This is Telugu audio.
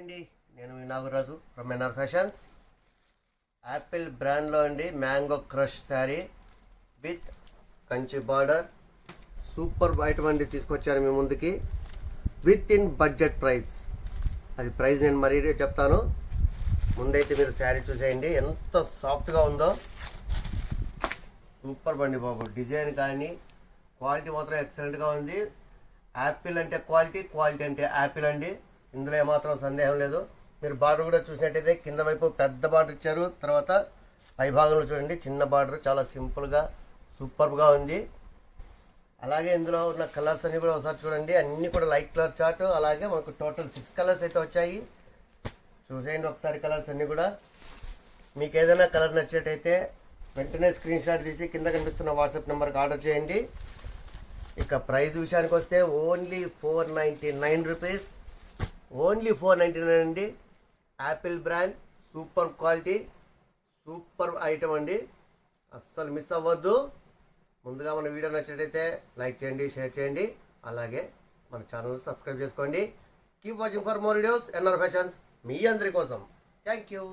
అండి, నేను మీ Nagaraju from NR fashions. Apple బ్రాండ్లో అండి mango crush sari with Kanchi border super item అండి తీసుకొచ్చాను మీ ముందుకి విత్ ఇన్ బడ్జెట్ ప్రైస్. అది ప్రైస్ నేను మరీ చెప్తాను. ముందైతే మీరు శారీ చూసేయండి, ఎంత సాఫ్ట్గా ఉందో. సూపర్ బండి బాబు, డిజైన్ కానీ క్వాలిటీ మాత్రం ఎక్సలెంట్గా ఉంది. యాపిల్ అంటే క్వాలిటీ, క్వాలిటీ అంటే యాపిల్ అండి, ఇందులో ఏమాత్రం సందేహం లేదు. మీరు బార్డర్ కూడా చూసినట్టయితే కింద వైపు పెద్ద బార్డర్ ఇచ్చారు, తర్వాత పై భాగంలో చూడండి చిన్న బార్డర్, చాలా సింపుల్గా సూపర్గా ఉంది. అలాగే ఇందులో ఉన్న కలర్స్ అన్నీ కూడా ఒకసారి చూడండి, అన్నీ కూడా లైట్ కలర్ చార్ట్. అలాగే మనకు టోటల్ 6 కలర్స్ అయితే వచ్చాయి. చూసేయండి ఒకసారి కలర్స్ అన్నీ కూడా. మీకు ఏదైనా కలర్ నచ్చినట్టయితే వెంటనే స్క్రీన్ షాట్ తీసి కింద కనిపిస్తున్న వాట్సాప్ నెంబర్కి ఆర్డర్ చేయండి. ఇక ప్రైస్ విషయానికి వస్తే ఓన్లీ 499 రూపీస్, ఓన్లీ 499 అండి. Apple brand, super quality, super item అండి, అస్సలు మిస్ అవ్వద్దు. ముందుగా మన వీడియో నచ్చినట్టయితే లైక్ చేయండి, షేర్ చేయండి, అలాగే మన ఛానల్ సబ్స్క్రైబ్ చేసుకోండి. Keep watching for more videos. NR fashions మీ అందరి కోసం. Thank you.